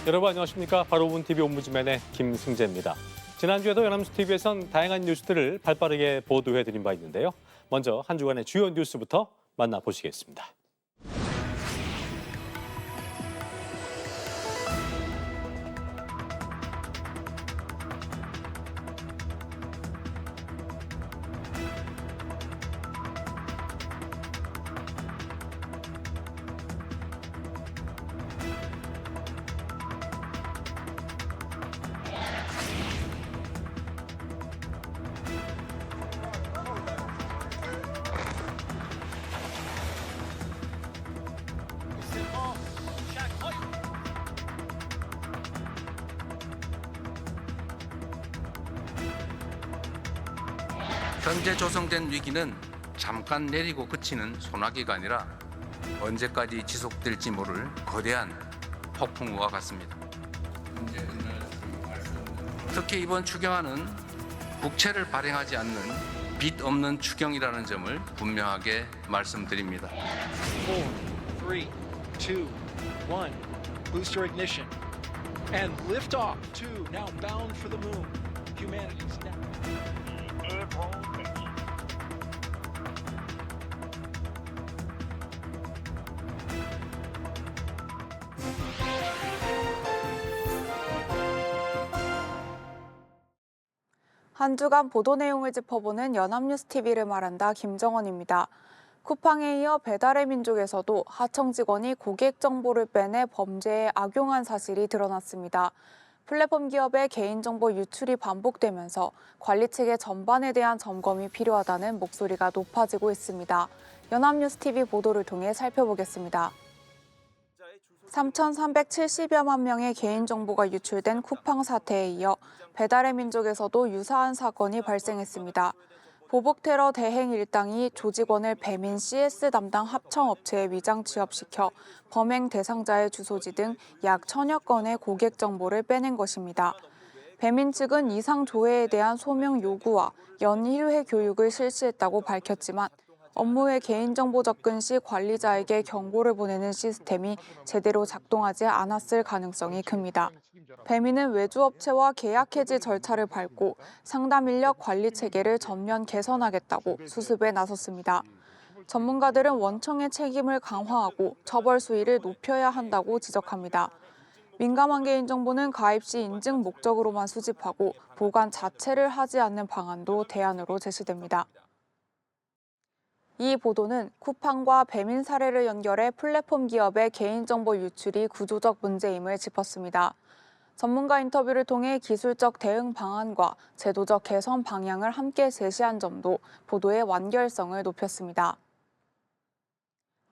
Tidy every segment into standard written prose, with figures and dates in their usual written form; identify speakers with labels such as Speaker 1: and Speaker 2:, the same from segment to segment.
Speaker 1: 여러분 안녕하십니까? 바로 본 TV 옴부즈맨의 김승재입니다. 지난주에도 연합뉴스 TV에선 다양한 뉴스들을 발빠르게 보도해드린 바 있는데요. 먼저 한 주간의 주요 뉴스부터 만나보시겠습니다.
Speaker 2: 현재 조성된 위기는 잠깐 내리고 그치는 소나기가 아니라 언제까지 지속될지 모를 거대한 폭풍우와 같습니다. 특히 이번 추경안은 국채를 발행하지 않는 빚 없는 추경이라는 점을 분명하게 말씀드립니다.
Speaker 3: 4, 3, 2, 1. Booster ignition. And liftoff. 2, now bound for the moon. Humanity's now.
Speaker 4: 한 주간 보도 내용을 짚어보는 연합뉴스 TV를 말한다 김정원입니다. 쿠팡에 이어 배달의 민족에서도 하청 직원이 고객 정보를 빼내 범죄에 악용한 사실이 드러났습니다. 플랫폼 기업의 개인정보 유출이 반복되면서 관리 체계 전반에 대한 점검이 필요하다는 목소리가 높아지고 있습니다. 연합뉴스 TV 보도를 통해 살펴보겠습니다. 3,370여만 명의 개인정보가 유출된 쿠팡 사태에 이어 배달의 민족에서도 유사한 사건이 발생했습니다. 보복 테러 대행 일당이 조직원을 배민 CS 담당 합청업체에 위장 취업시켜 범행 대상자의 주소지 등 약 1,000여 건의 고객 정보를 빼낸 것입니다. 배민 측은 이상 조회에 대한 소명 요구와 연일회 교육을 실시했다고 밝혔지만 업무에 개인정보 접근 시 관리자에게 경고를 보내는 시스템이 제대로 작동하지 않았을 가능성이 큽니다. 배민은 외주업체와 계약 해지 절차를 밟고 상담 인력 관리 체계를 전면 개선하겠다고 수습에 나섰습니다. 전문가들은 원청의 책임을 강화하고 처벌 수위를 높여야 한다고 지적합니다. 민감한 개인정보는 가입 시 인증 목적으로만 수집하고 보관 자체를 하지 않는 방안도 대안으로 제시됩니다. 이 보도는 쿠팡과 배민 사례를 연결해 플랫폼 기업의 개인정보 유출이 구조적 문제임을 짚었습니다. 전문가 인터뷰를 통해 기술적 대응 방안과 제도적 개선 방향을 함께 제시한 점도 보도의 완결성을 높였습니다.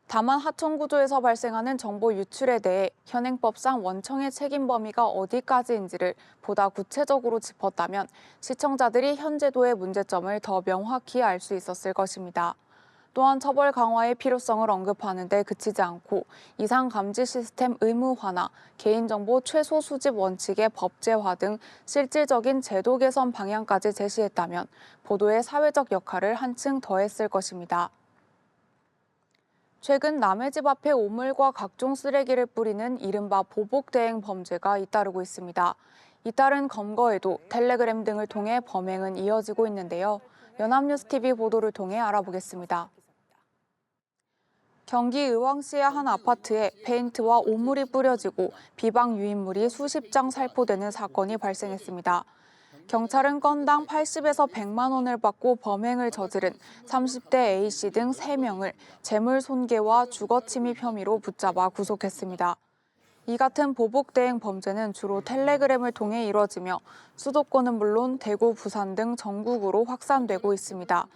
Speaker 4: 다만 하청 구조에서 발생하는 정보 유출에 대해 현행법상 원청의 책임 범위가 어디까지인지를 보다 구체적으로 짚었다면 시청자들이 현 제도의 문제점을 더 명확히 알 수 있었을 것입니다. 또한 처벌 강화의 필요성을 언급하는 데 그치지 않고 이상 감지 시스템 의무화나 개인정보 최소 수집 원칙의 법제화 등 실질적인 제도 개선 방향까지 제시했다면 보도의 사회적 역할을 한층 더했을 것입니다. 최근 남의 집 앞에 오물과 각종 쓰레기를 뿌리는 이른바 보복 대행 범죄가 잇따르고 있습니다. 잇따른 검거에도 텔레그램 등을 통해 범행은 이어지고 있는데요. 연합뉴스 TV 보도를 통해 알아보겠습니다. 경기 의왕시의 한 아파트에 페인트와 오물이 뿌려지고 비방 유인물이 수십 장 살포되는 사건이 발생했습니다. 경찰은 건당 80에서 100만 원을 받고 범행을 저지른 30대 A씨 등 3명을 재물 손괴와 주거 침입 혐의로 붙잡아 구속했습니다. 이 같은 보복 대행 범죄는 주로 텔레그램을 통해 이뤄지며 수도권은 물론 대구, 부산 등 전국으로 확산되고 있습니다.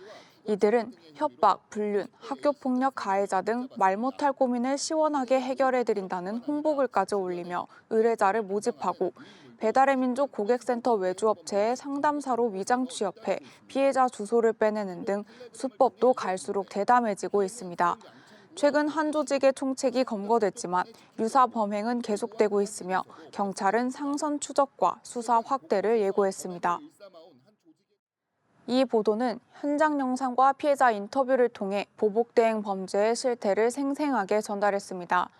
Speaker 4: 이들은 협박, 불륜, 학교폭력 가해자 등 말 못할 고민을 시원하게 해결해드린다는 홍보글까지 올리며 의뢰자를 모집하고 배달의 민족 고객센터 외주업체에 상담사로 위장 취업해 피해자 주소를 빼내는 등 수법도 갈수록 대담해지고 있습니다. 최근 한 조직의 총책이 검거됐지만 유사 범행은 계속되고 있으며 경찰은 상선 추적과 수사 확대를 예고했습니다. 이 보도는 현장 영상과 피해자 인터뷰를 통해 보복 대행 범죄의 실태를 생생하게 전달했습니다.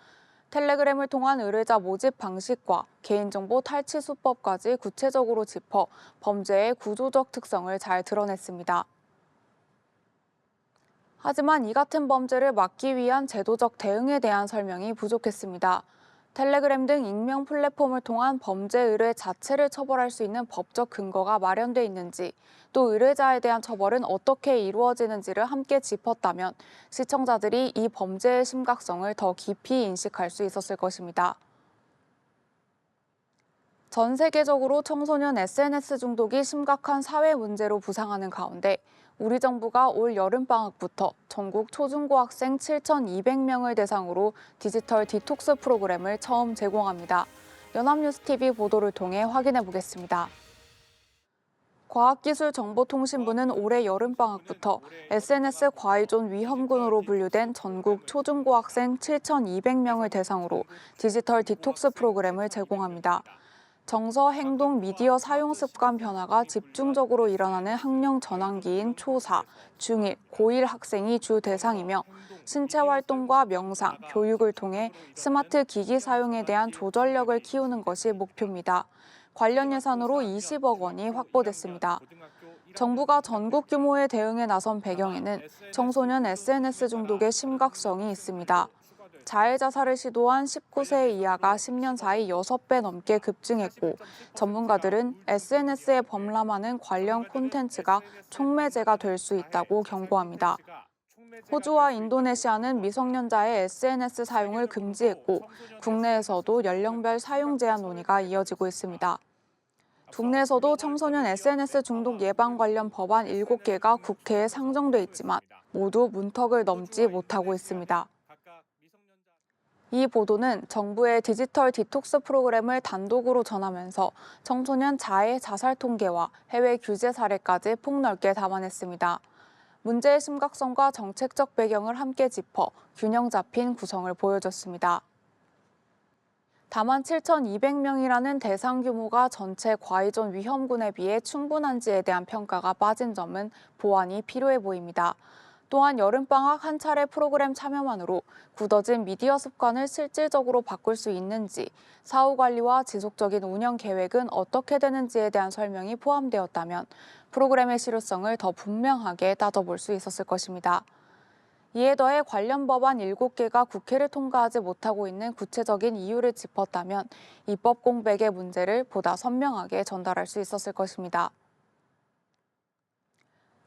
Speaker 4: 텔레그램을 통한 의뢰자 모집 방식과 개인정보 탈취 수법까지 구체적으로 짚어 범죄의 구조적 특성을 잘 드러냈습니다. 하지만 이 같은 범죄를 막기 위한 제도적 대응에 대한 설명이 부족했습니다. 텔레그램 등 익명 플랫폼을 통한 범죄 의뢰 자체를 처벌할 수 있는 법적 근거가 마련돼 있는지, 또 의뢰자에 대한 처벌은 어떻게 이루어지는지를 함께 짚었다면 시청자들이 이 범죄의 심각성을 더 깊이 인식할 수 있었을 것입니다. 전 세계적으로 청소년 SNS 중독이 심각한 사회 문제로 부상하는 가운데 우리 정부가 올 여름방학부터 전국 초중고학생 7,200명을 대상으로 디지털 디톡스 프로그램을 처음 제공합니다. 연합뉴스TV 보도를 통해 확인해 보겠습니다. 과학기술정보통신부는 올해 여름방학부터 SNS 과의존 위험군으로 분류된 전국 초중고학생 7,200명을 대상으로 디지털 디톡스 프로그램을 제공합니다. 정서, 행동, 미디어 사용 습관 변화가 집중적으로 일어나는 학령 전환기인 초4, 중1, 고1 학생이 주 대상이며 신체 활동과 명상, 교육을 통해 스마트 기기 사용에 대한 조절력을 키우는 것이 목표입니다. 관련 예산으로 20억 원이 확보됐습니다. 정부가 전국 규모의 대응에 나선 배경에는 청소년 SNS 중독의 심각성이 있습니다. 자해 자살을 시도한 19세 이하가 10년 사이 6배 넘게 급증했고, 전문가들은 SNS에 범람하는 관련 콘텐츠가 촉매제가 될 수 있다고 경고합니다. 호주와 인도네시아는 미성년자의 SNS 사용을 금지했고, 국내에서도 연령별 사용 제한 논의가 이어지고 있습니다. 국내에서도 청소년 SNS 중독 예방 관련 법안 7개가 국회에 상정돼 있지만 모두 문턱을 넘지 못하고 있습니다. 이 보도는 정부의 디지털 디톡스 프로그램을 단독으로 전하면서 청소년 자해 자살 통계와 해외 규제 사례까지 폭넓게 담아냈습니다. 문제의 심각성과 정책적 배경을 함께 짚어 균형 잡힌 구성을 보여줬습니다. 다만 7,200명이라는 대상 규모가 전체 과의존 위험군에 비해 충분한지에 대한 평가가 빠진 점은 보완이 필요해 보입니다. 또한 여름방학 한 차례 프로그램 참여만으로 굳어진 미디어 습관을 실질적으로 바꿀 수 있는지, 사후 관리와 지속적인 운영 계획은 어떻게 되는지에 대한 설명이 포함되었다면 프로그램의 실효성을 더 분명하게 따져볼 수 있었을 것입니다. 이에 더해 관련 법안 7개가 국회를 통과하지 못하고 있는 구체적인 이유를 짚었다면 입법 공백의 문제를 보다 선명하게 전달할 수 있었을 것입니다.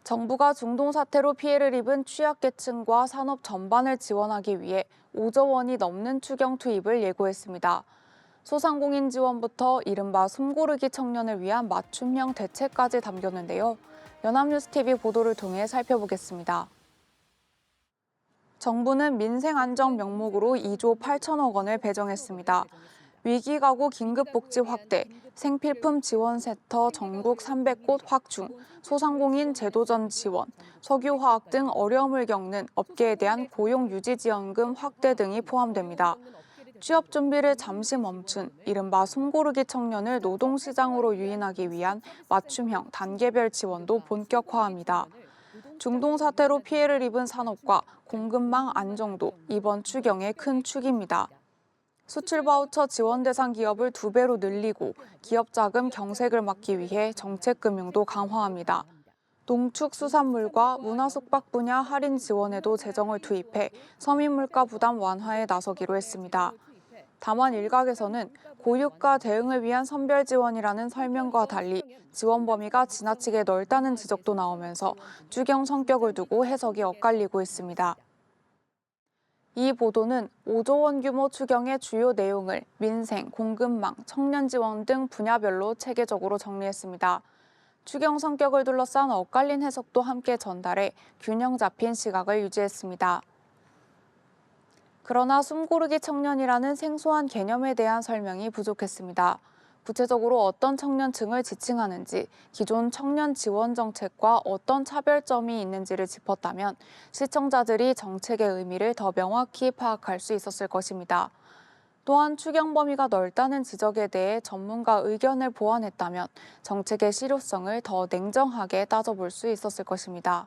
Speaker 4: 정부가 중동 사태로 피해를 입은 취약계층과 산업 전반을 지원하기 위해 5조 원이 넘는 추경 투입을 예고했습니다. 소상공인 지원부터 이른바 숨고르기 청년을 위한 맞춤형 대책까지 담겼는데요. 연합뉴스TV 보도를 통해 살펴보겠습니다. 정부는 민생안정 명목으로 2조 8천억 원을 배정했습니다. 위기가구 긴급복지 확대, 생필품 지원센터 전국 300곳 확충, 소상공인 제도전 지원, 석유화학 등 어려움을 겪는 업계에 대한 고용유지지원금 확대 등이 포함됩니다. 취업 준비를 잠시 멈춘 이른바 숨고르기 청년을 노동시장으로 유인하기 위한 맞춤형 단계별 지원도 본격화합니다. 중동 사태로 피해를 입은 산업과 공급망 안정도 이번 추경의 큰 축입니다. 수출 바우처 지원 대상 기업을 2배로 늘리고 기업 자금 경색을 막기 위해 정책 금융도 강화합니다. 농축수산물과 문화숙박 분야 할인 지원에도 재정을 투입해 서민 물가 부담 완화에 나서기로 했습니다. 다만 일각에서는 고유가 대응을 위한 선별 지원이라는 설명과 달리 지원 범위가 지나치게 넓다는 지적도 나오면서 추경 성격을 두고 해석이 엇갈리고 있습니다. 이 보도는 5조 원 규모 추경의 주요 내용을 민생, 공급망, 청년 지원 등 분야별로 체계적으로 정리했습니다. 추경 성격을 둘러싼 엇갈린 해석도 함께 전달해 균형 잡힌 시각을 유지했습니다. 그러나 숨고르기 청년이라는 생소한 개념에 대한 설명이 부족했습니다. 구체적으로 어떤 청년층을 지칭하는지, 기존 청년 지원 정책과 어떤 차별점이 있는지를 짚었다면 시청자들이 정책의 의미를 더 명확히 파악할 수 있었을 것입니다. 또한 추경 범위가 넓다는 지적에 대해 전문가 의견을 보완했다면 정책의 실효성을 더 냉정하게 따져볼 수 있었을 것입니다.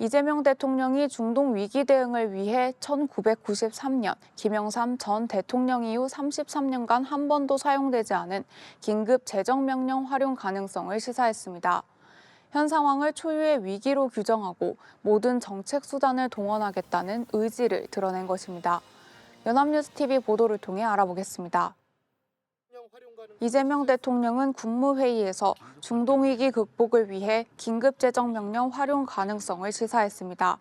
Speaker 4: 이재명 대통령이 중동 위기 대응을 위해 1993년 김영삼 전 대통령 이후 33년간 한 번도 사용되지 않은 긴급 재정명령 활용 가능성을 시사했습니다. 현 상황을 초유의 위기로 규정하고 모든 정책 수단을 동원하겠다는 의지를 드러낸 것입니다. 연합뉴스TV 보도를 통해 알아보겠습니다. 이재명 대통령은 국무회의에서 중동위기 극복을 위해 긴급재정명령 활용 가능성을 시사했습니다.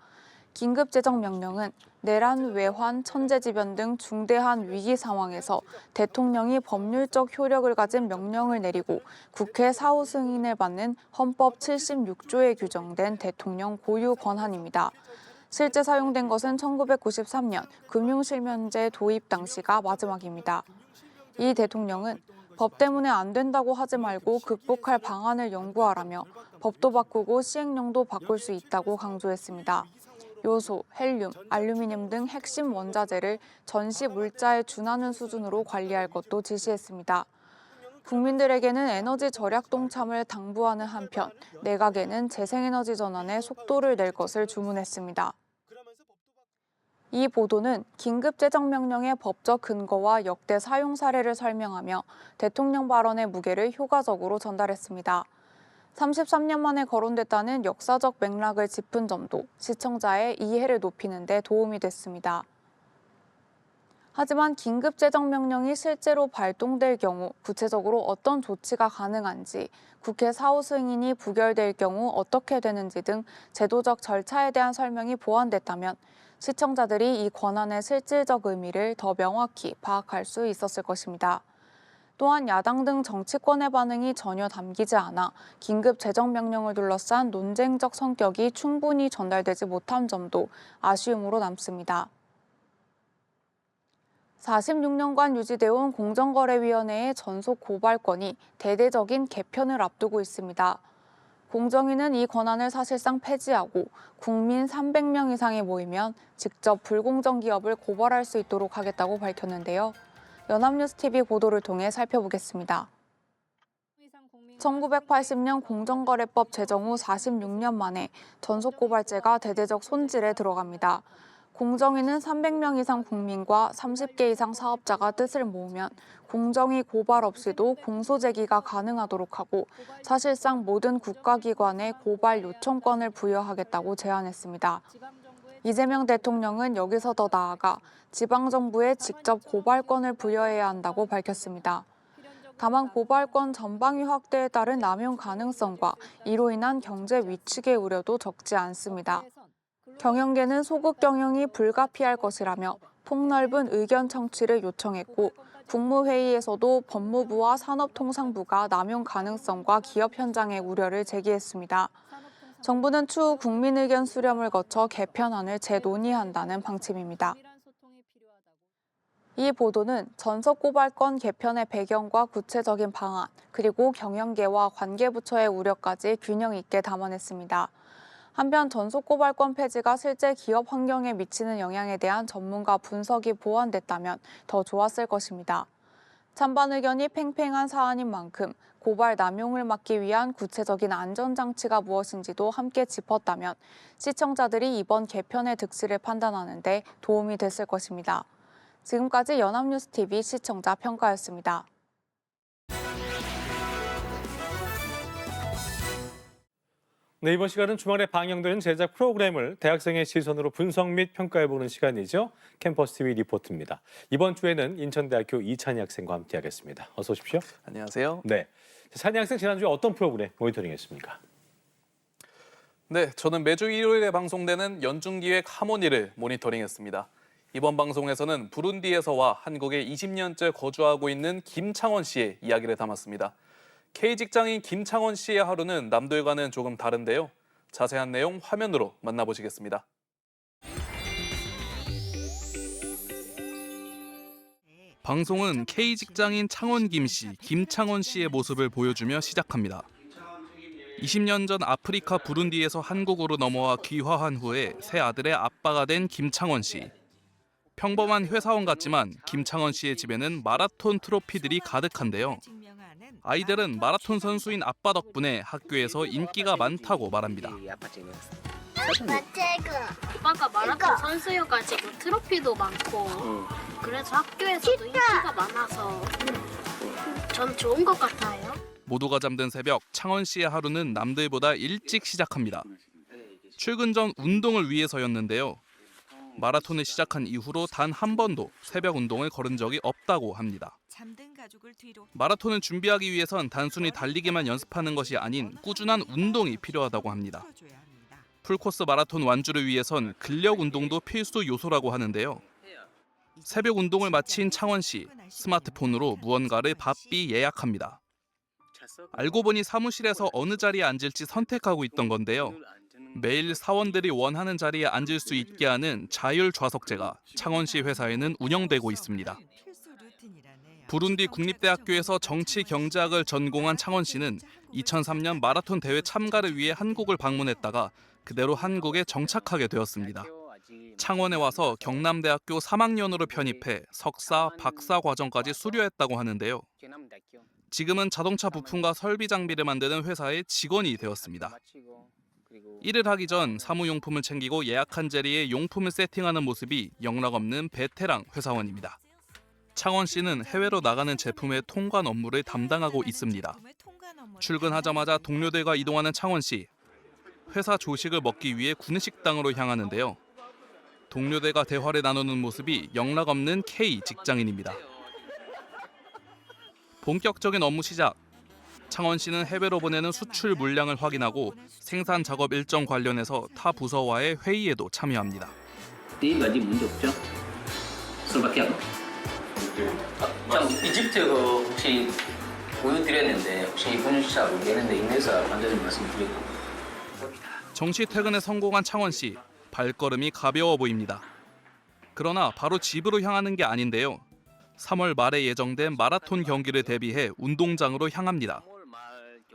Speaker 4: 긴급재정명령은 내란, 외환, 천재지변 등 중대한 위기 상황에서 대통령이 법률적 효력을 가진 명령을 내리고 국회 사후 승인을 받는 헌법 76조에 규정된 대통령 고유 권한입니다. 실제 사용된 것은 1993년 금융실명제 도입 당시가 마지막입니다. 이 대통령은 법 때문에 안 된다고 하지 말고 극복할 방안을 연구하라며 법도 바꾸고 시행령도 바꿀 수 있다고 강조했습니다. 요소, 헬륨, 알루미늄 등 핵심 원자재를 전시 물자에 준하는 수준으로 관리할 것도 지시했습니다. 국민들에게는 에너지 절약 동참을 당부하는 한편 내각에는 재생에너지 전환에 속도를 낼 것을 주문했습니다. 이 보도는 긴급재정명령의 법적 근거와 역대 사용 사례를 설명하며 대통령 발언의 무게를 효과적으로 전달했습니다. 33년 만에 거론됐다는 역사적 맥락을 짚은 점도 시청자의 이해를 높이는 데 도움이 됐습니다. 하지만 긴급재정명령이 실제로 발동될 경우 구체적으로 어떤 조치가 가능한지, 국회 사후 승인이 부결될 경우 어떻게 되는지 등 제도적 절차에 대한 설명이 보완됐다면 시청자들이 이 권한의 실질적 의미를 더 명확히 파악할 수 있었을 것입니다. 또한 야당 등 정치권의 반응이 전혀 담기지 않아 긴급 재정명령을 둘러싼 논쟁적 성격이 충분히 전달되지 못한 점도 아쉬움으로 남습니다. 46년간 유지되어온 공정거래위원회의 전속 고발권이 대대적인 개편을 앞두고 있습니다. 공정위는 이 권한을 사실상 폐지하고 국민 300명 이상이 모이면 직접 불공정 기업을 고발할 수 있도록 하겠다고 밝혔는데요. 연합뉴스TV 보도를 통해 살펴보겠습니다. 1980년 공정거래법 제정 후 46년 만에 전속고발제가 대대적 손질에 들어갑니다. 공정위는 300명 이상 국민과 30개 이상 사업자가 뜻을 모으면 공정위 고발 없이도 공소제기가 가능하도록 하고 사실상 모든 국가기관에 고발 요청권을 부여하겠다고 제안했습니다. 이재명 대통령은 여기서 더 나아가 지방정부에 직접 고발권을 부여해야 한다고 밝혔습니다. 다만 고발권 전방위 확대에 따른 남용 가능성과 이로 인한 경제 위축의 우려도 적지 않습니다. 경영계는 소극 경영이 불가피할 것이라며 폭넓은 의견 청취를 요청했고 국무회의에서도 법무부와 산업통상부가 남용 가능성과 기업 현장의 우려를 제기했습니다. 정부는 추후 국민 의견 수렴을 거쳐 개편안을 재논의한다는 방침입니다. 이 보도는 전속고발권 개편의 배경과 구체적인 방안, 그리고 경영계와 관계부처의 우려까지 균형 있게 담아냈습니다. 한편 전속고발권 폐지가 실제 기업 환경에 미치는 영향에 대한 전문가 분석이 보완됐다면 더 좋았을 것입니다. 찬반 의견이 팽팽한 사안인 만큼 고발 남용을 막기 위한 구체적인 안전장치가 무엇인지도 함께 짚었다면 시청자들이 이번 개편의 득실을 판단하는 데 도움이 됐을 것입니다. 지금까지 연합뉴스TV 시청자 평가였습니다.
Speaker 1: 네, 이번 시간은 주말에 방영되는 제작 프로그램을 대학생의 시선으로 분석 및 평가해보는 시간이죠. 캠퍼스 TV 리포트입니다. 이번 주에는 인천대학교 이찬희 학생과 함께하겠습니다. 어서 오십시오.
Speaker 5: 안녕하세요.
Speaker 1: 네, 찬희 학생 지난주에 어떤 프로그램 모니터링했습니까?
Speaker 5: 네, 저는 매주 일요일에 방송되는 연중기획 하모니를 모니터링했습니다. 이번 방송에서는 부룬디에서와 한국에 20년째 거주하고 있는 김창원 씨의 이야기를 담았습니다. K직장인 김창원 씨의 하루는 남들과는 조금 다른데요. 자세한 내용 화면으로 만나보시겠습니다. 방송은 K직장인 창원 김 씨, 김창원 씨의 모습을 보여주며 시작합니다. 20년 전 아프리카 부룬디에서 한국으로 넘어와 귀화한 후에 새 아들의 아빠가 된 김창원 씨. 평범한 회사원 같지만 김창원 씨의 집에는 마라톤 트로피들이 가득한데요. 아이들은 마라톤 선수인 아빠 덕분에 학교에서 인기가 많다고 말합니다.
Speaker 6: 오빠가 마라톤 선수여가지고 트로피도 많고 그래서 학교에서도 인기가 많아서 전 좋은 것 같아요.
Speaker 5: 모두가 잠든 새벽, 창원 씨의 하루는 남들보다 일찍 시작합니다. 출근 전 운동을 위해서였는데요. 마라톤을 시작한 이후로 단 한 번도 새벽 운동을 걸은 적이 없다고 합니다. 마라톤을 준비하기 위해선 단순히 달리기만 연습하는 것이 아닌 꾸준한 운동이 필요하다고 합니다. 풀코스 마라톤 완주를 위해선 근력 운동도 필수 요소라고 하는데요. 새벽 운동을 마친 창원 씨, 스마트폰으로 무언가를 바삐 예약합니다. 알고 보니 사무실에서 어느 자리에 앉을지 선택하고 있던 건데요. 매일 사원들이 원하는 자리에 앉을 수 있게 하는 자율 좌석제가 창원시 회사에는 운영되고 있습니다. 부룬디 국립대학교에서 정치 경제학을 전공한 창원 씨는 2003년 마라톤 대회 참가를 위해 한국을 방문했다가 그대로 한국에 정착하게 되었습니다. 창원에 와서 경남대학교 3학년으로 편입해 석사, 박사 과정까지 수료했다고 하는데요. 지금은 자동차 부품과 설비 장비를 만드는 회사의 직원이 되었습니다. 일을 하기 전 사무용품을 챙기고 예약한 자리에 용품을 세팅하는 모습이 영락없는 베테랑 회사원입니다. 창원 씨는 해외로 나가는 제품의 통관 업무를 담당하고 있습니다. 출근하자마자 동료들과 이동하는 창원 씨. 회사 조식을 먹기 위해 구내식당으로 향하는데요. 동료들과 대화를 나누는 모습이 영락없는 K 직장인입니다. 본격적인 업무 시작. 창원 씨는 해외로 보내는 수출 물량을 확인하고 생산 작업 일정 관련해서 타 부서와의 회의에도 참여합니다.
Speaker 7: 내일 아직 문제 없죠? 슬로바키아. 참 이집트 혹시 보여드렸는데 혹시 보내주시지 모르겠는데 인내서 완전히 말씀드리고.
Speaker 5: 정시 퇴근에 성공한 창원 씨. 발걸음이 가벼워 보입니다. 그러나 바로 집으로 향하는 게 아닌데요. 3월 말에 예정된 마라톤 경기를 대비해 운동장으로 향합니다.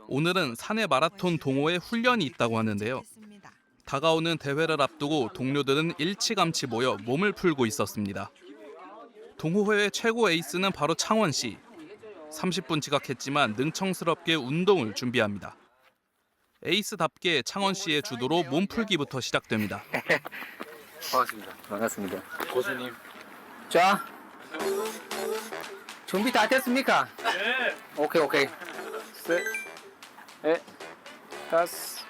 Speaker 5: 오늘은 사내 마라톤 동호회 훈련이 있다고 하는데요. 다가오는 대회를 앞두고 동료들은 일찌감치 모여 몸을 풀고 있었습니다. 동호회의 최고 에이스는 바로 창원 씨. 30분 지각했지만 능청스럽게 운동을 준비합니다. 에이스답게 창원 씨의 주도로 몸풀기부터 시작됩니다.
Speaker 7: 반갑습니다. 반갑습니다. 고수님. 자, 준비 다 됐습니까? 네. 오케이. 셋, 넷, 다섯,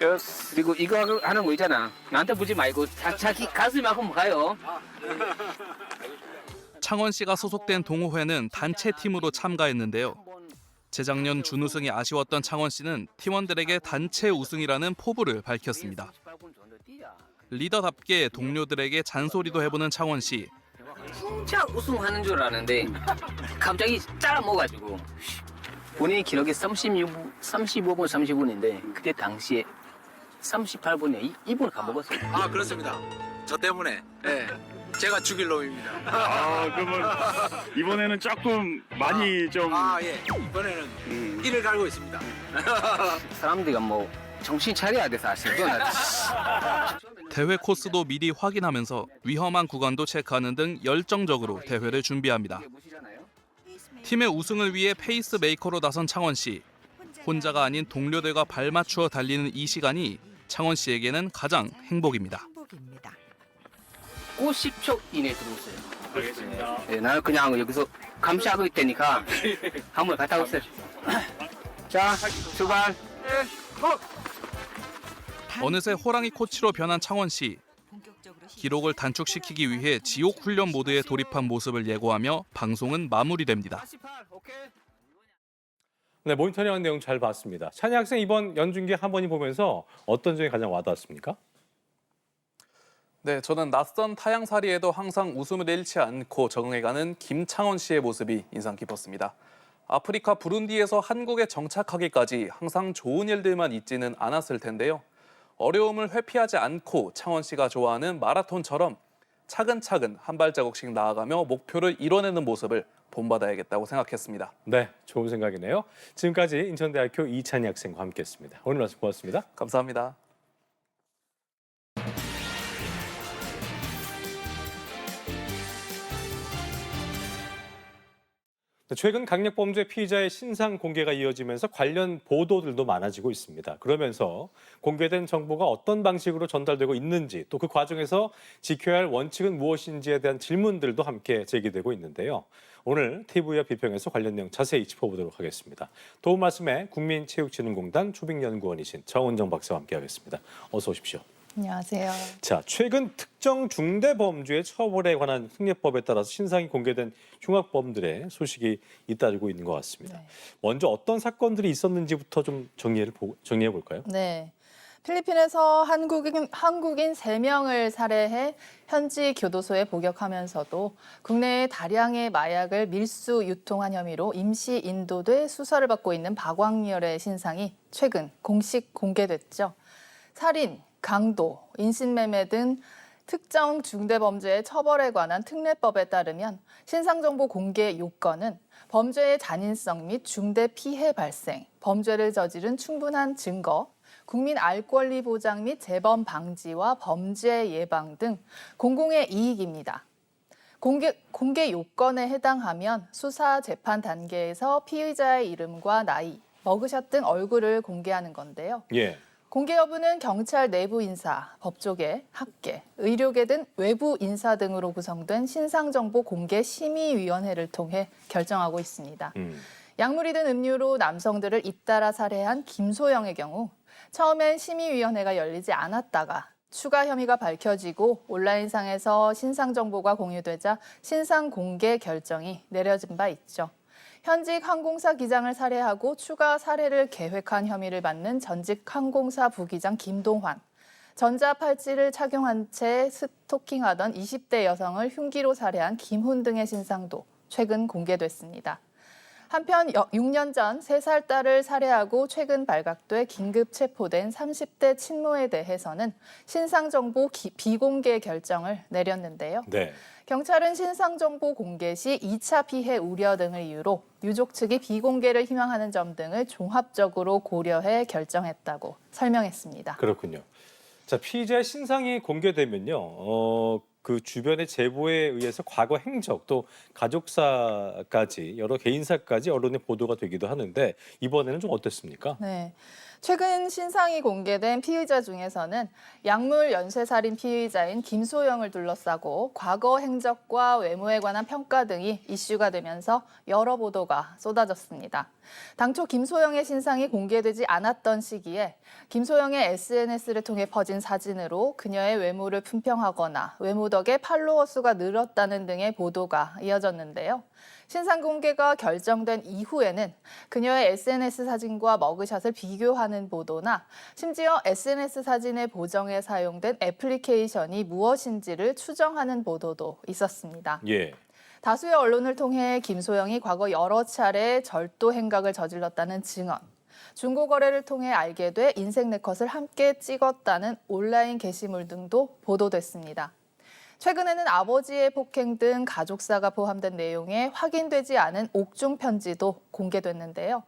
Speaker 7: 여섯. 그리고 이거 하는 거 있잖아. 나한테 보지 말고 자기 가슴만큼 가요.
Speaker 5: 창원 씨가 소속된 동호회는 단체 팀으로 참가했는데요. 재작년 준우승이 아쉬웠던 창원 씨는 팀원들에게 단체 우승이라는 포부를 밝혔습니다. 리더답게 동료들에게 잔소리도 해보는 창원 씨.
Speaker 7: 진짜 우승하는 줄 알았는데 갑자기 잘라 먹어가지고 본인의 기록이 35분 30분인데 그때 당시에 38분에 2분 가먹었어요.
Speaker 8: 아 그렇습니다. 저 때문에 제가 죽일 놈입니다.
Speaker 9: 그러면 이번에는 조금 많이 좀.
Speaker 8: 예. 이번에는 이를 갈고 있습니다.
Speaker 7: 사람들이 뭐 정신 차려야 돼 사실.
Speaker 5: 대회 코스도 미리 확인하면서 위험한 구간도 체크하는 등 열정적으로 대회를 준비합니다. 팀의 우승을 위해 페이스메이커로 나선 창원 씨. 혼자가 아닌 동료들과 발맞추어 달리는 이 시간이 창원 씨에게는 가장 행복입니다.
Speaker 7: 50초 이내에 들어오세요. 알겠습니다. 네, 나는 그냥 여기서 감시하고 있다니까 한번 갔다 오세요. 자, 출발.
Speaker 5: 어느새 호랑이 코치로 변한 창원 씨. 기록을 단축시키기 위해 지옥 훈련 모드에 돌입한 모습을 예고하며 방송은 마무리됩니다.
Speaker 1: 네, 모니터링한 내용 잘 봤습니다. 찬희 학생 이번 연중기 한 번이 보면서 어떤 점이 가장 와닿았습니까?
Speaker 5: 네, 저는 낯선 타향살이에도 항상 웃음을 잃지 않고 적응해가는 김창원 씨의 모습이 인상 깊었습니다. 아프리카 부룬디에서 한국에 정착하기까지 항상 좋은 일들만 있지는 않았을 텐데요. 어려움을 회피하지 않고 창원 씨가 좋아하는 마라톤처럼 차근차근 한 발자국씩 나아가며 목표를 이뤄내는 모습을 본받아야겠다고 생각했습니다.
Speaker 1: 네, 좋은 생각이네요. 지금까지 인천대학교 이찬희 학생과 함께했습니다. 오늘 말씀 고맙습니다.
Speaker 5: 감사합니다.
Speaker 1: 최근 강력범죄 피의자의 신상 공개가 이어지면서 관련 보도들도 많아지고 있습니다. 그러면서 공개된 정보가 어떤 방식으로 전달되고 있는지 또 그 과정에서 지켜야 할 원칙은 무엇인지에 대한 질문들도 함께 제기되고 있는데요. 오늘 TV와 비평에서 관련 내용 자세히 짚어보도록 하겠습니다. 도움 말씀에 국민체육진흥공단 초빙연구원이신 정은정 박사와 함께하겠습니다. 어서 오십시오.
Speaker 10: 안녕하세요.
Speaker 1: 자, 최근 특정 중대범죄 처벌에 관한 특례법에 따라서 신상이 공개된 흉악범들의 소식이 잇따르고 있는 것 같습니다.
Speaker 10: 네.
Speaker 1: 먼저 어떤 사건들이 있었는지부터 좀 정리해 볼까요?
Speaker 10: 네. 필리핀에서 한국인 3명을 살해해 현지 교도소에 복역하면서도 국내에 다량의 마약을 밀수 유통한 혐의로 임시 인도돼 수사를 받고 있는 박광렬의 신상이 최근 공식 공개됐죠. 살인, 강도, 인신매매 등 특정 중대범죄의 처벌에 관한 특례법에 따르면 신상정보 공개 요건은 범죄의 잔인성 및 중대 피해 발생, 범죄를 저지른 충분한 증거, 국민 알 권리 보장 및 재범 방지와 범죄 예방 등 공공의 이익입니다. 공개 요건에 해당하면 수사 재판 단계에서 피의자의 이름과 나이, 머그샷 등 얼굴을 공개하는 건데요.
Speaker 1: 예.
Speaker 10: 공개 여부는 경찰 내부 인사, 법조계, 학계, 의료계 등 외부 인사 등으로 구성된 신상정보 공개 심의위원회를 통해 결정하고 있습니다. 약물이 든 음료로 남성들을 잇따라 살해한 김소영의 경우 처음엔 심의위원회가 열리지 않았다가 추가 혐의가 밝혀지고 온라인상에서 신상정보가 공유되자 신상공개 결정이 내려진 바 있죠. 현직 항공사 기장을 살해하고 추가 살해를 계획한 혐의를 받는 전직 항공사 부기장 김동환, 전자팔찌를 착용한 채 스토킹하던 20대 여성을 흉기로 살해한 김훈 등의 신상도 최근 공개됐습니다. 한편 6년 전 3살 딸을 살해하고 최근 발각돼 긴급 체포된 30대 친모에 대해서는 신상정보 비공개 결정을 내렸는데요.
Speaker 1: 네.
Speaker 10: 경찰은 신상정보 공개 시 2차 피해 우려 등을 이유로 유족 측이 비공개를 희망하는 점 등을 종합적으로 고려해 결정했다고 설명했습니다.
Speaker 1: 그렇군요. 자, 피의자의 신상이 공개되면요. 그 주변의 제보에 의해서 과거 행적 또 가족사까지 여러 개인사까지 언론에 보도가 되기도 하는데 이번에는 좀 어땠습니까?
Speaker 10: 네. 최근 신상이 공개된 피의자 중에서는 약물 연쇄살인 피의자인 김소영을 둘러싸고 과거 행적과 외모에 관한 평가 등이 이슈가 되면서 여러 보도가 쏟아졌습니다. 당초 김소영의 신상이 공개되지 않았던 시기에 김소영의 SNS를 통해 퍼진 사진으로 그녀의 외모를 품평하거나 외모 덕에 팔로워 수가 늘었다는 등의 보도가 이어졌는데요. 신상 공개가 결정된 이후에는 그녀의 SNS 사진과 머그샷을 비교하는 보도나 심지어 SNS 사진의 보정에 사용된 애플리케이션이 무엇인지를 추정하는 보도도 있었습니다.
Speaker 1: 예.
Speaker 10: 다수의 언론을 통해 김소영이 과거 여러 차례 절도 행각을 저질렀다는 증언, 중고거래를 통해 알게 돼 인생 네컷을 함께 찍었다는 온라인 게시물 등도 보도됐습니다. 최근에는 아버지의 폭행 등 가족사가 포함된 내용에 확인되지 않은 옥중 편지도 공개됐는데요.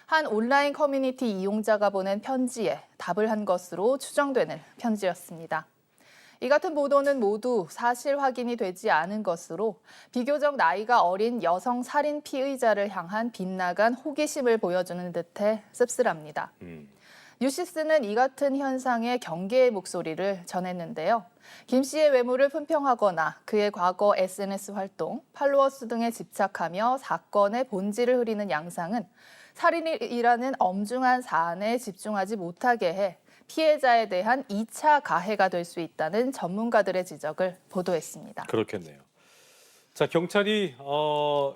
Speaker 10: 한 온라인 커뮤니티 이용자가 보낸 편지에 답을 한 것으로 추정되는 편지였습니다. 이 같은 보도는 모두 사실 확인이 되지 않은 것으로 비교적 나이가 어린 여성 살인 피의자를 향한 빗나간 호기심을 보여주는 듯해 씁쓸합니다. 뉴시스는 이 같은 현상에 경계의 목소리를 전했는데요. 김 씨의 외모를 품평하거나 그의 과거 SNS 활동, 팔로워 수 등에 집착하며 사건의 본질을 흐리는 양상은 살인이라는 엄중한 사안에 집중하지 못하게 해 피해자에 대한 2차 가해가 될 수 있다는 전문가들의 지적을 보도했습니다.
Speaker 1: 그렇겠네요. 자, 경찰이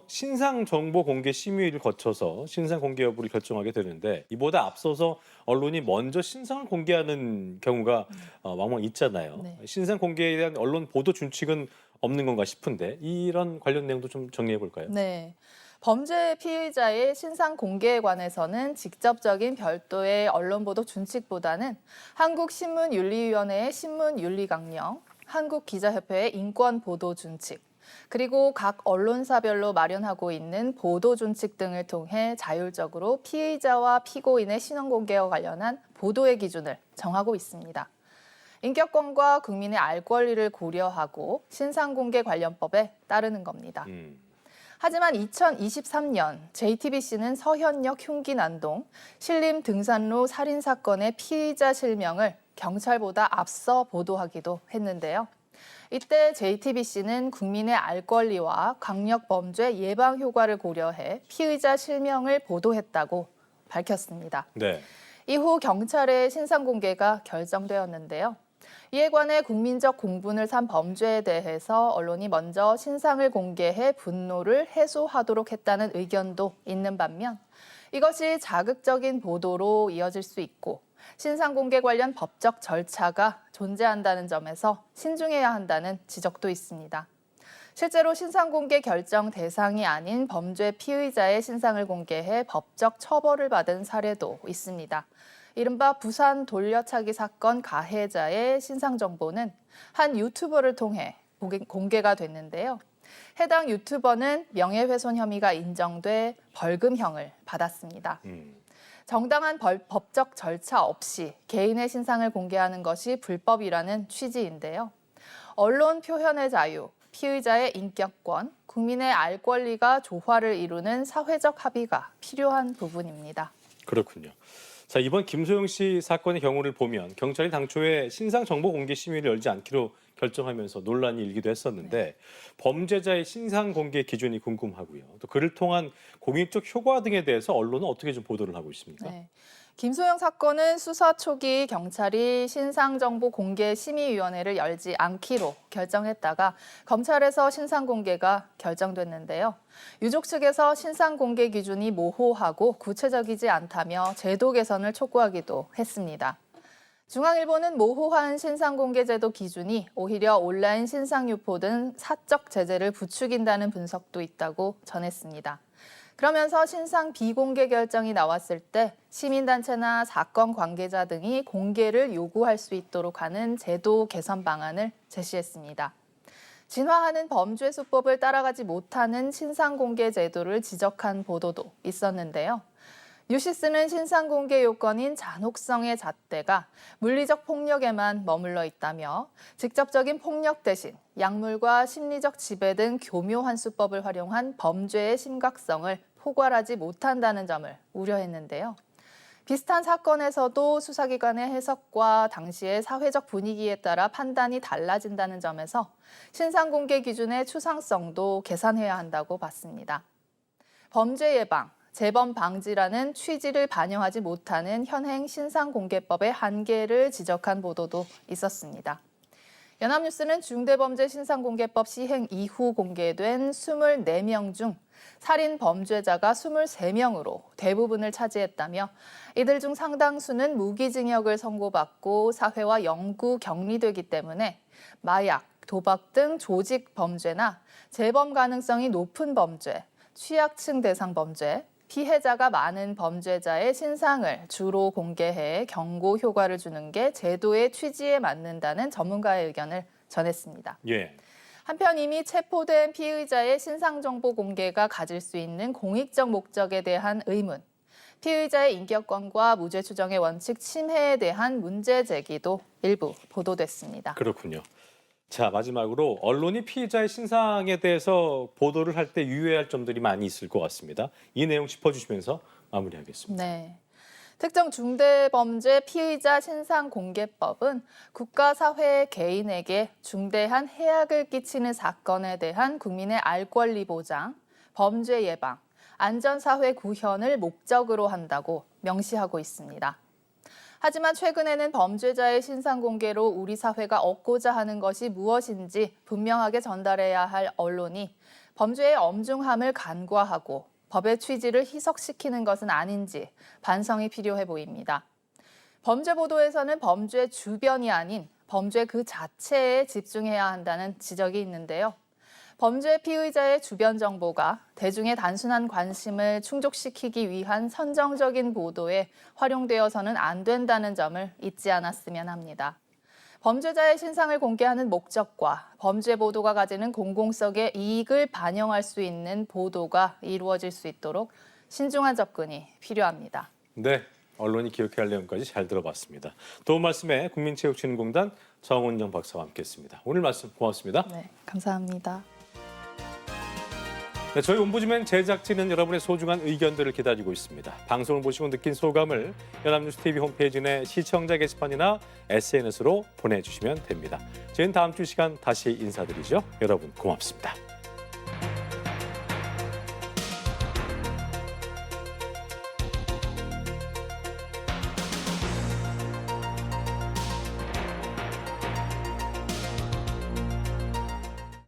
Speaker 1: 신상 정보 공개 심의를 거쳐서 신상 공개 여부를 결정하게 되는데 이보다 앞서서 언론이 먼저 신상을 공개하는 경우가 왕왕 있잖아요.
Speaker 10: 네.
Speaker 1: 신상 공개에 대한 언론 보도 준칙은 없는 건가 싶은데 이런 관련 내용도 좀 정리해 볼까요?
Speaker 10: 네. 범죄 피의자의 신상 공개에 관해서는 직접적인 별도의 언론 보도 준칙보다는 한국신문윤리위원회의 신문윤리강령, 한국기자협회의 인권보도 준칙, 그리고 각 언론사별로 마련하고 있는 보도 준칙 등을 통해 자율적으로 피의자와 피고인의 신원 공개와 관련한 보도의 기준을 정하고 있습니다. 인격권과 국민의 알 권리를 고려하고 신상 공개 관련법에 따르는 겁니다. 하지만 2023년 JTBC는 서현역 흉기 난동 신림 등산로 살인 사건의 피의자 실명을 경찰보다 앞서 보도하기도 했는데요. 이때 JTBC는 국민의 알 권리와 강력 범죄 예방 효과를 고려해 피의자 실명을 보도했다고 밝혔습니다.
Speaker 1: 네.
Speaker 10: 이후 경찰의 신상 공개가 결정되었는데요. 이에 관해 국민적 공분을 산 범죄에 대해서 언론이 먼저 신상을 공개해 분노를 해소하도록 했다는 의견도 있는 반면 이것이 자극적인 보도로 이어질 수 있고 신상 공개 관련 법적 절차가 존재한다는 점에서 신중해야 한다는 지적도 있습니다. 실제로 신상 공개 결정 대상이 아닌 범죄 피의자의 신상을 공개해 법적 처벌을 받은 사례도 있습니다. 이른바 부산 돌려차기 사건 가해자의 신상 정보는 한 유튜버를 통해 공개가 됐는데요. 해당 유튜버는 명예훼손 혐의가 인정돼 벌금형을 받았습니다. 정당한 법적 절차 없이 개인의 신상을 공개하는 것이 불법이라는 취지인데요. 언론 표현의 자유, 피의자의 인격권, 국민의 알 권리가 조화를 이루는 사회적 합의가 필요한 부분입니다.
Speaker 1: 그렇군요. 자, 이번 김소영 씨 사건의 경우를 보면 경찰이 당초에 신상 정보 공개 심의를 열지 않기로 결정하면서 논란이 일기도 했었는데 범죄자의 신상 공개 기준이 궁금하고요. 또 그를 통한 공익적 효과 등에 대해서 언론은 어떻게 좀 보도를 하고 있습니까?
Speaker 10: 네. 김소영 사건은 수사 초기 경찰이 신상정보 공개 심의위원회를 열지 않기로 결정했다가 검찰에서 신상 공개가 결정됐는데요. 유족 측에서 신상 공개 기준이 모호하고 구체적이지 않다며 제도 개선을 촉구하기도 했습니다. 중앙일보는 모호한 신상공개제도 기준이 오히려 온라인 신상유포 등 사적 제재를 부추긴다는 분석도 있다고 전했습니다. 그러면서 신상 비공개 결정이 나왔을 때 시민단체나 사건 관계자 등이 공개를 요구할 수 있도록 하는 제도 개선 방안을 제시했습니다. 진화하는 범죄 수법을 따라가지 못하는 신상공개 제도를 지적한 보도도 있었는데요. 뉴시스는 신상공개 요건인 잔혹성의 잣대가 물리적 폭력에만 머물러 있다며 직접적인 폭력 대신 약물과 심리적 지배 등 교묘한 수법을 활용한 범죄의 심각성을 포괄하지 못한다는 점을 우려했는데요. 비슷한 사건에서도 수사기관의 해석과 당시의 사회적 분위기에 따라 판단이 달라진다는 점에서 신상공개 기준의 추상성도 계산해야 한다고 봤습니다. 범죄 예방, 재범 방지라는 취지를 반영하지 못하는 현행 신상공개법의 한계를 지적한 보도도 있었습니다. 연합뉴스는 중대범죄 신상공개법 시행 이후 공개된 24명 중 살인 범죄자가 23명으로 대부분을 차지했다며 이들 중 상당수는 무기징역을 선고받고 사회와 영구 격리되기 때문에 마약, 도박 등 조직 범죄나 재범 가능성이 높은 범죄, 취약층 대상 범죄, 피해자가 많은 범죄자의 신상을 주로 공개해 경고 효과를 주는 게 제도의 취지에 맞는다는 전문가의 의견을 전했습니다.
Speaker 1: 예.
Speaker 10: 한편 이미 체포된 피의자의 신상 정보 공개가 가질 수 있는 공익적 목적에 대한 의문, 피의자의 인격권과 무죄 추정의 원칙 침해에 대한 문제 제기도 일부 보도됐습니다.
Speaker 1: 그렇군요. 자, 마지막으로 언론이 피의자의 신상에 대해서 보도를 할 때 유의할 점들이 많이 있을 것 같습니다. 이 내용 짚어주시면서 마무리하겠습니다.
Speaker 10: 네. 특정 중대범죄 피의자 신상공개법은 국가, 사회, 개인에게 중대한 해악을 끼치는 사건에 대한 국민의 알 권리 보장, 범죄 예방, 안전사회 구현을 목적으로 한다고 명시하고 있습니다. 하지만 최근에는 범죄자의 신상 공개로 우리 사회가 얻고자 하는 것이 무엇인지 분명하게 전달해야 할 언론이 범죄의 엄중함을 간과하고 법의 취지를 희석시키는 것은 아닌지 반성이 필요해 보입니다. 범죄 보도에서는 범죄 주변이 아닌 범죄 그 자체에 집중해야 한다는 지적이 있는데요. 범죄 피의자의 주변 정보가 대중의 단순한 관심을 충족시키기 위한 선정적인 보도에 활용되어서는 안 된다는 점을 잊지 않았으면 합니다. 범죄자의 신상을 공개하는 목적과 범죄 보도가 가지는 공공성의 이익을 반영할 수 있는 보도가 이루어질 수 있도록 신중한 접근이 필요합니다.
Speaker 1: 네, 언론이 기억해야 할 내용까지 잘 들어봤습니다. 도움 말씀에 국민체육진흥공단 정은영 박사와 함께했습니다. 오늘 말씀 고맙습니다.
Speaker 10: 네, 감사합니다.
Speaker 1: 네, 저희 옴부즈맨 제작진은 여러분의 소중한 의견들을 기다리고 있습니다. 방송을 보시고 느낀 소감을 연합뉴스 TV 홈페이지 내 시청자 게시판이나 SNS로 보내주시면 됩니다. 저희는 다음 주 시간 다시 인사드리죠. 여러분 고맙습니다.